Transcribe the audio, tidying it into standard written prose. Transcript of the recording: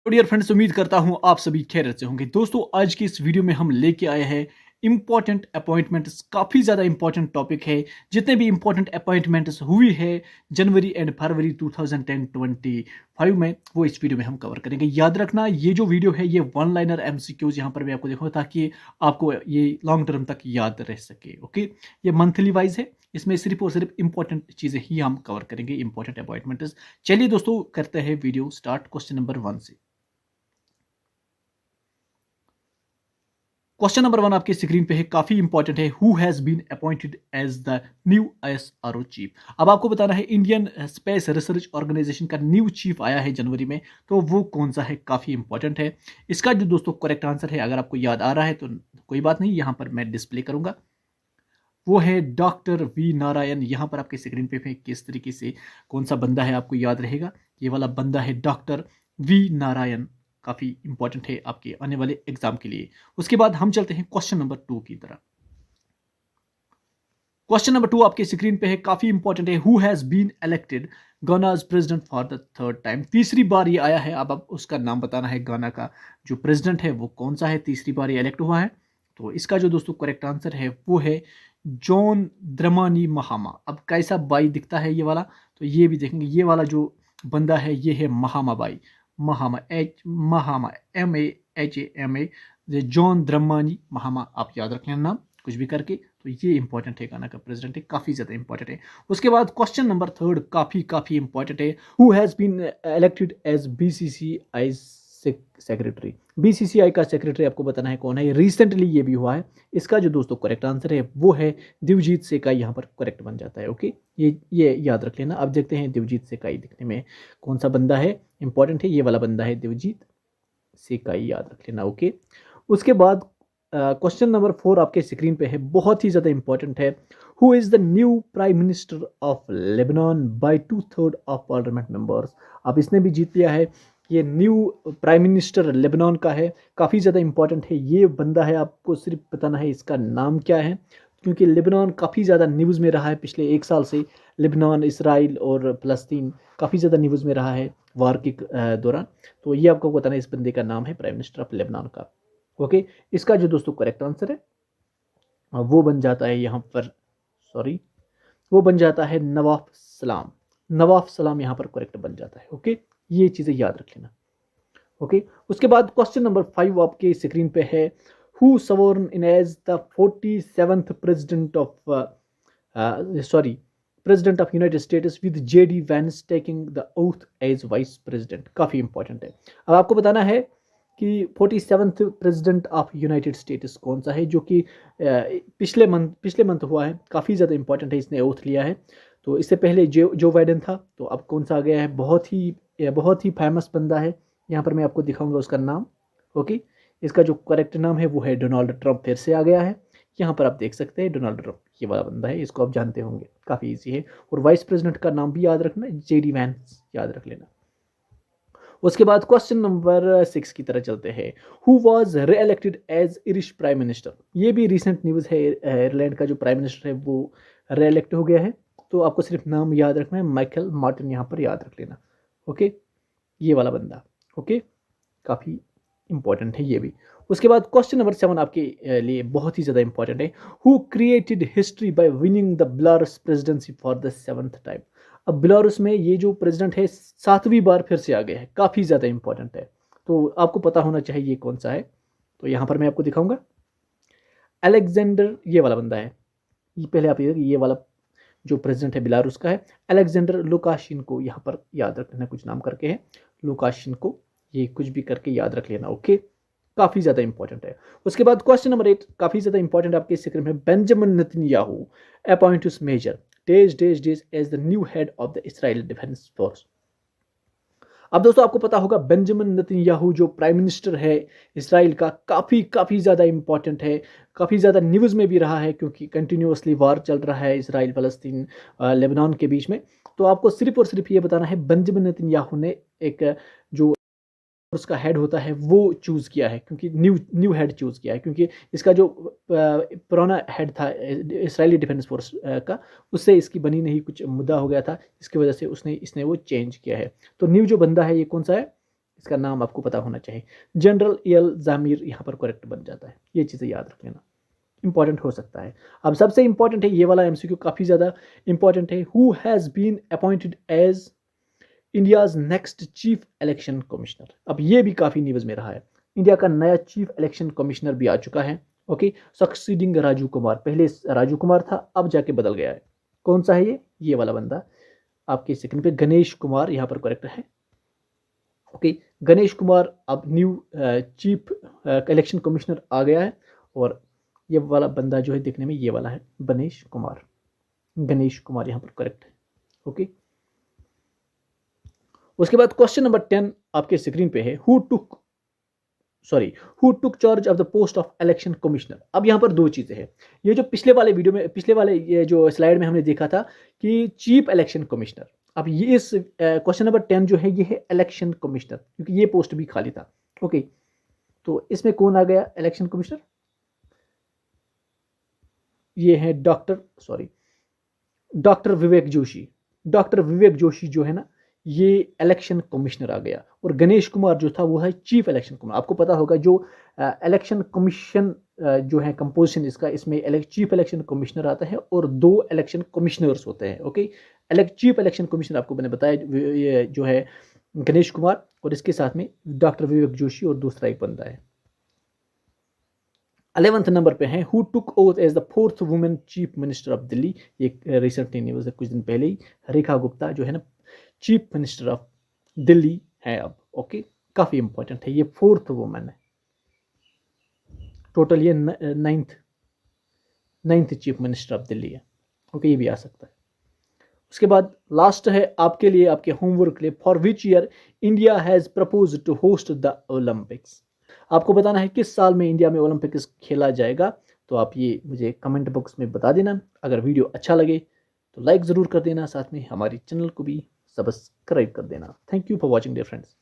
तो dear friends, उम्मीद करता हूं आप सभी खैरियत से होंगे। दोस्तों, आज की इस वीडियो में हम लेके आए हैं इंपॉर्टेंट अपॉइंटमेंट्स। काफ़ी ज़्यादा इंपॉर्टेंट टॉपिक है। जितने भी इंपॉर्टेंट अपॉइंटमेंट्स हुई है जनवरी एंड फरवरी 2025 में, वो इस वीडियो में हम कवर करेंगे। याद रखना, ये जो वीडियो है ये वन लाइनर एमसीक्यूज यहाँ पर मैं आपको देखूंगा ताकि आपको ये लॉन्ग टर्म तक याद रह सके। ओके, ये मंथली वाइज है। इसमें सिर्फ और सिर्फ इंपॉर्टेंट चीज़ें ही हम कवर करेंगे, इंपॉर्टेंट अपॉइंटमेंट्स। चलिए दोस्तों, करते हैं वीडियो स्टार्ट क्वेश्चन नंबर 1 से। क्वेश्चन नंबर 1 आपकी स्क्रीन पे है, काफी इंपॉर्टेंट है। Who has been appointed as the new ISRO chief. अब आपको बताना है इंडियन स्पेस रिसर्च ऑर्गेनाइजेशन का न्यू चीफ आया है जनवरी में, तो वो कौन सा है, काफी इंपॉर्टेंट है। इसका जो दोस्तों करेक्ट आंसर है, अगर आपको याद आ रहा है तो कोई बात नहीं, यहां पर मैं डिस्प्ले करूंगा। वो है डॉक्टर वी नारायण। यहां पर आपके स्क्रीन पे है किस तरीके से कौन सा बंदा है आपको याद रहेगा। ये वाला बंदा है डॉक्टर वी नारायण। काफी इंपॉर्टेंट है आपके आने वाले एग्जाम के लिए। उसके बाद हम चलते हैं क्वेश्चन नंबर 2 की तरफ। क्वेश्चन नंबर 2 आपके स्क्रीन पे है, काफी इंपॉर्टेंट है। Who has been elected Ghana's president for the third time. तीसरी बार ये आया है। अब आप उसका नाम बताना है। गाना का जो प्रेसिडेंट है वो कौन सा है, तीसरी बार ये इलेक्ट हुआ है। तो इसका जो दोस्तों करेक्ट आंसर है वो है जॉन द्रमानी महामा। अब कैसा बाई दिखता है ये वाला, तो ये भी देखेंगे। ये वाला जो बंदा है ये है महामा बाई। महामा MAHAMA। जॉन द्रमानी महामा, आप याद रखें नाम कुछ भी करके। तो ये इंपॉर्टेंट है, गाना का प्रेसिडेंट है, काफी ज्यादा इंपॉर्टेंट है। उसके बाद क्वेश्चन नंबर 3 काफी इंपॉर्टेंट है। Who has been elected as BCCI secretary. BCCI का सेक्रेटरी आपको बताना है कौन है। रिसेंटली ये भी हुआ है। इसका जो दोस्तों करेक्ट आंसर है वो है दिवजीत सेकाई। यहाँ पर करेक्ट बन जाता है। ओके, ये याद रख लेना। अब देखते हैं दिवजीत सेकाई दिखने में कौन सा बंदा है, इंपॉर्टेंट है। ये वाला बंदा है दिवजीत सेकाई, याद रख लेना। ओके, उसके बाद क्वेश्चन नंबर 4 आपके स्क्रीन पे है, बहुत ही ज़्यादा इंपॉर्टेंट है। Who is the new prime minister of Lebanon by 2/3 of parliament members. अब इसने भी जीत लिया है। ये न्यू प्राइम मिनिस्टर लेबनान का है, काफ़ी ज़्यादा इंपॉर्टेंट है। ये बंदा है, आपको सिर्फ बताना है इसका नाम क्या है, क्योंकि लेबनान काफ़ी ज़्यादा न्यूज़ में रहा है पिछले 1 साल से। लेबनान, इसराइल और फ़लस्तीन काफ़ी ज़्यादा न्यूज़ में रहा है वार के दौरान। तो ये आपको बताना है, इस बंदे का नाम है प्राइम मिनिस्टर ऑफ लेबनान का। ओके, इसका जो दोस्तों करेक्ट आंसर है वो बन जाता है यहाँ पर, सॉरी, वो बन जाता है नवाफ सलाम। नवाफ सलाम यहाँ पर करेक्ट बन जाता है। ओके, ये चीज़ें याद रख लेना। ओके, उसके बाद क्वेश्चन नंबर 5 आपके स्क्रीन पे है। Who sworn in as the 47th president of president of United States with JD Vance taking the oath as vice president. काफ़ी इंपॉर्टेंट है। अब आपको बताना है कि 47th president of United states कौन सा है, जो कि पिछले मंथ हुआ है। काफ़ी ज़्यादा इंपॉर्टेंट है, इसने ओथ लिया है। तो इससे पहले जो बाइडेन था, तो अब कौन सा आ गया है, बहुत ही फेमस बंदा है। यहाँ पर मैं आपको दिखाऊंगा उसका नाम। ओके, इसका जो करेक्ट नाम है वो है डोनाल्ड ट्रंप। फिर से आ गया है। यहाँ पर आप देख सकते हैं डोनाल्ड ट्रंप, ये वाला बंदा है, इसको आप जानते होंगे, काफ़ी इजी है। और वाइस प्रेसिडेंट का नाम भी याद रखना, JD वैंस, याद रख लेना। उसके बाद क्वेश्चन नंबर 6 की तरह चलते हैं। Who was re elected as Irish prime minister. ये भी रिसेंट न्यूज़ है। आयरलैंड का जो प्राइम मिनिस्टर है वो री इलेक्ट हो गया है। तो आपको सिर्फ नाम याद रखना है, माइकल मार्टिन, यहाँ पर याद रख लेना। ओके, ये वाला बंदा। ओके, काफ़ी इंपॉर्टेंट है ये भी। उसके बाद क्वेश्चन नंबर 7 आपके लिए बहुत ही ज़्यादा इंपॉर्टेंट है। Who created history by winning the Belarus presidency for the 7th time. अब बेलारूस में ये जो प्रेसिडेंट है 7वीं बार फिर से आ गया है, काफ़ी ज़्यादा इंपॉर्टेंट है। तो आपको पता होना चाहिए ये कौन सा है। तो यहाँ पर मैं आपको दिखाऊंगा। अलेक्जेंडर, ये वाला बंदा है। ये पहले आप ये वाला जो प्रेसिडेंट है बेलारूस का है, अलेक्जेंडर लुकाशेंको। यहाँ पर याद रख लेना, कुछ नाम करके है लुकाशेंको, ये कुछ भी करके याद रख लेना। ओके, काफ़ी ज़्यादा इंपॉर्टेंट है। उसके बाद क्वेश्चन नंबर 8 काफ़ी ज़्यादा इंपॉर्टेंट आपके स्क्रीन में। Benjamin Netanyahu appoints major days as the new head of the Israel defence force. अब दोस्तों आपको पता होगा बेंजामिन नेतन्याहू जो प्राइम मिनिस्टर है इसराइल का, काफ़ी ज़्यादा इंपॉर्टेंट है। काफ़ी ज़्यादा न्यूज़ में भी रहा है, क्योंकि कंटिन्यूसली वार चल रहा है इसराइल फ़लस्तीन लेबनान के बीच में। तो आपको सिर्फ और सिर्फ ये बताना है, बेंजामिन नेतन्याहू ने एक जो उसका हेड होता है वो चूज़ किया है, क्योंकि न्यू हेड चूज़ किया है, क्योंकि इसका जो पुराना हेड था इसराइली डिफेंस फोर्स का, उससे इसकी बनी नहीं, कुछ मुद्दा हो गया था, इसकी वजह से इसने वो चेंज किया है। तो न्यू जो बंदा है ये कौन सा है, इसका नाम आपको पता होना चाहिए। जनरल एल जामिर यहाँ पर करेक्ट बन जाता है, ये चीज़ें याद रख लेना, इंपॉर्टेंट हो सकता है। अब सबसे इंपॉर्टेंट है ये वाला एमसीक्यू, काफ़ी ज़्यादा इंपॉर्टेंट है। Who has been appointed as India's next chief election commissioner. अब ये भी काफ़ी न्यूज़ में रहा है, इंडिया का नया चीफ इलेक्शन कमिश्नर भी आ चुका है। ओके, सक्सीडिंग राजू कुमार, पहले राजू कुमार था, अब जाके बदल गया है। कौन सा है ये वाला बंदा आपके सेकंड पे, गणेश कुमार यहाँ पर करेक्ट है। ओके, गणेश कुमार अब न्यू चीफ इलेक्शन कमिश्नर आ गया है, और ये वाला बंदा जो है देखने में ये वाला है, गणेश कुमार, गणेश कुमार यहाँ पर करेक्ट है। ओके, उसके बाद क्वेश्चन नंबर 10 आपके स्क्रीन पे है, who took charge of the post of election commissioner. अब यहाँ पर दो चीजें हैं, ये जो पिछले वाले वीडियो में, पिछले वाले ये जो स्लाइड में हमने देखा था कि चीफ इलेक्शन कमिश्नर, अब ये इस क्वेश्चन नंबर 10 जो है ये है इलेक्शन कमिश्नर, क्योंकि ये पोस्ट भी खाली था। ओके, तो इसमें कौन आ गया इलेक्शन कमिश्नर, ये है डॉक्टर विवेक जोशी। डॉक्टर विवेक जोशी जो है ना, ये इलेक्शन कमिश्नर आ गया, और गणेश कुमार जो था वो है चीफ इलेक्शन कमिश्नर। आपको पता होगा जो इलेक्शन कमीशन जो है कंपोजिशन इसका, इसमें चीफ इलेक्शन कमिश्नर आता है और 2 इलेक्शन कमिश्नर्स होते हैं। ओके, चीफ इलेक्शन कमिश्नर आपको मैंने बताया ये जो है गणेश कुमार, और इसके साथ में डॉक्टर विवेक जोशी और दूसरा एक बंदा है। 11th नंबर पे है, who took oath as the 4th women chief minister of Delhi. ये रिसेंटली न्यूज है, कुछ दिन पहले ही, रेखा गुप्ता जो है ना चीफ मिनिस्टर ऑफ दिल्ली है अब। ओके, काफी इंपॉर्टेंट है, ये 4th वुमेन है, टोटल ये 9th chief minister of Delhi है। ओके, ये भी आ सकता है। उसके बाद लास्ट है आपके लिए, आपके होमवर्क के लिए, for which year India has propose to host the Olympics. आपको बताना है किस साल में इंडिया में ओलंपिक्स खेला जाएगा, तो आप ये मुझे कमेंट बॉक्स में बता देना। अगर वीडियो अच्छा लगे तो लाइक ज़रूर कर देना, साथ में हमारे चैनल को भी सब्सक्राइब कर देना। Thank you for watching dear friends.